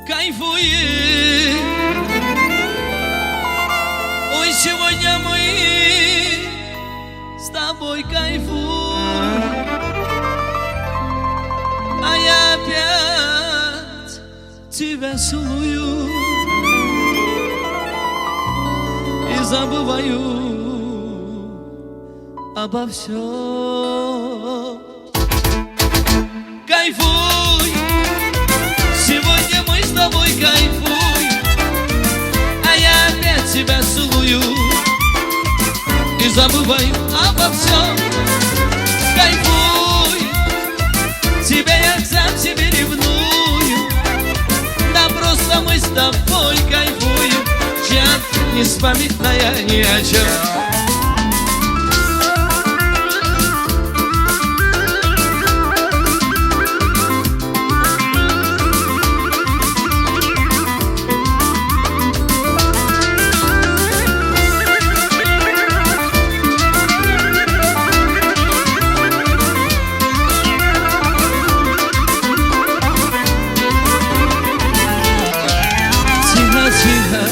Кайфуем. Ой, сегодня мы с тобой кайфуем, а я опять тебя целую и забываю обо всем. Кайфуй, сегодня мы с тобой кайфуем, а я опять тебя целую и забываю обо всем. Кайфуй, тебя я к сам себе ревную, да просто мы с тобой кайфуем, чат не вспоминая ни о чем. Тихо,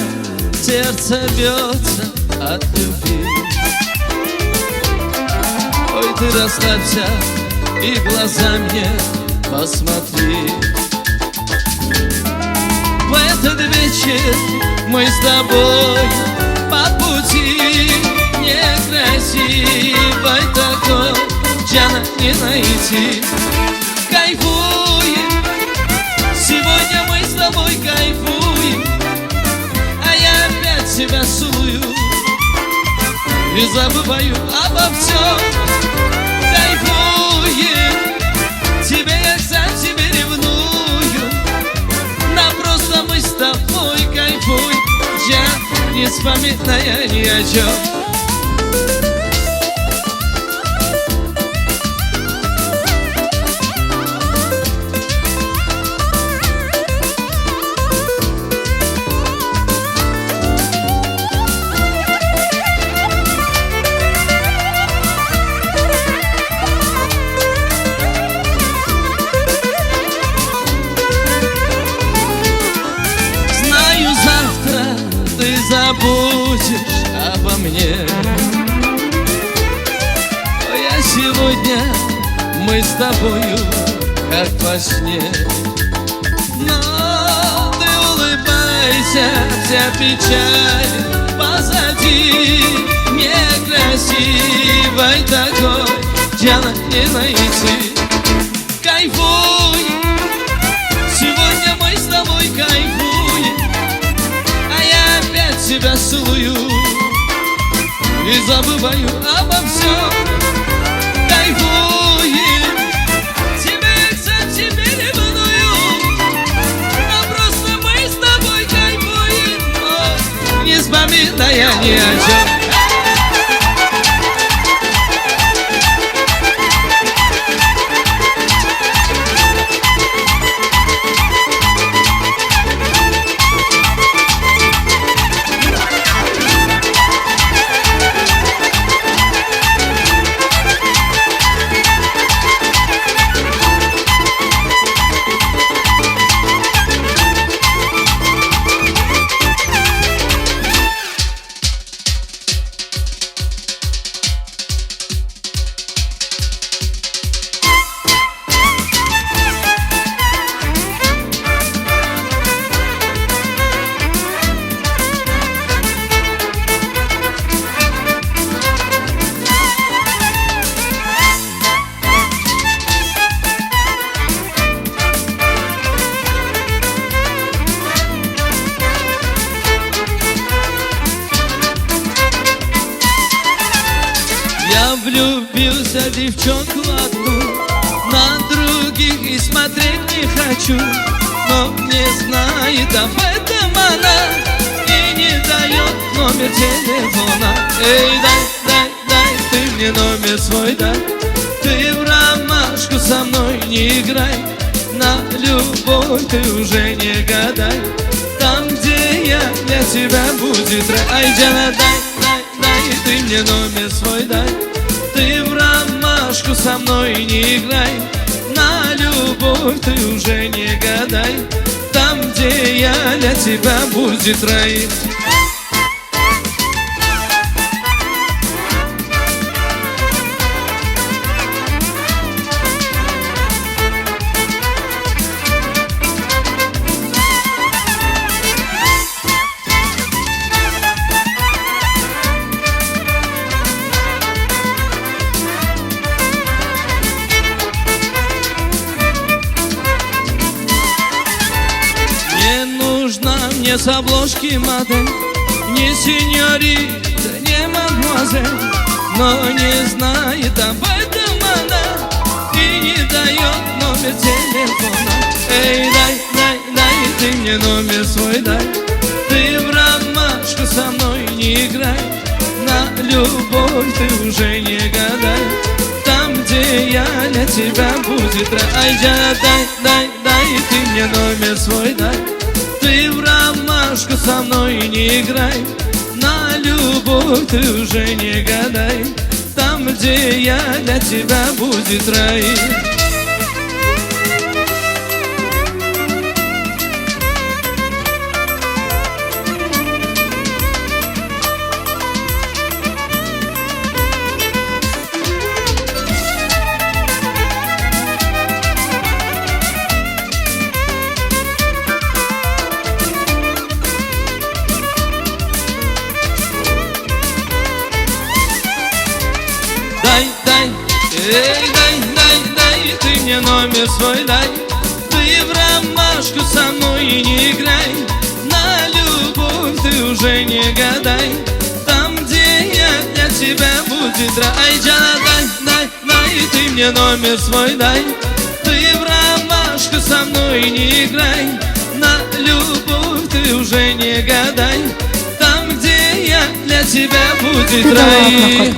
сердце бьется от любви. Ой, ты расслабься и глаза мне посмотри. В этот вечер мы с тобой по пути некрасивой такой Джана не найти. Кайфуем, сегодня мы с тобой кайфуем, тебя целую и забываю обо всем. Кайфуем, тебя я к сам себе ревную, да просто мы с тобой кайфуем, я не вспоминая ни о чем. Ты забудешь обо мне. Я сегодня, мы с тобою, как во сне. Но ты улыбайся, вся печаль позади. Некрасивой такой Джана не найти. Кайфуй, сегодня мы с тобой кайфуем, тебя целую и забываю обо всем. Кайфуем, тебя я к сам себе ревную, но просто мы с тобой кайфуем, не вспоминая ни о чем. Я влюбился в девчонку одну, на других и смотреть не хочу, но не знает об этом она и не дает номер телефона. Эй, дай ты мне номер свой, дай. Ты в ромашку со мной не играй, на любовь ты уже не гадай. Там, где я, для тебя будет рай. Ай, Джана, дай ты мне номер свой, дай. Ты в ромашку со мной не играй, На любовь ты уже не гадай, там, где я для тебя будет рай. Не нужна мне с обложки модель, не сеньорита, не мадемуазель, но не знает об этом она и не дает номер телефона. Эй, дай ты мне номер свой дай, ты в ромашку со мной не играй, на любовь ты уже не гадай, там, где я для тебя будет рай. Ай, дай ты мне номер свой дай, ты в ромашку со мной не играй, на любовь ты уже не гадай, там, где я для тебя будет рай. Дай ты мне номер свой дай, ты в ромашку со мной не играй, на любовь ты уже не гадай, там, где я для тебя будет рай. Дай ты мне номер свой дай, ты в ромашку со мной не играй, на любовь ты уже не гадай, там, где я для тебя будет рай.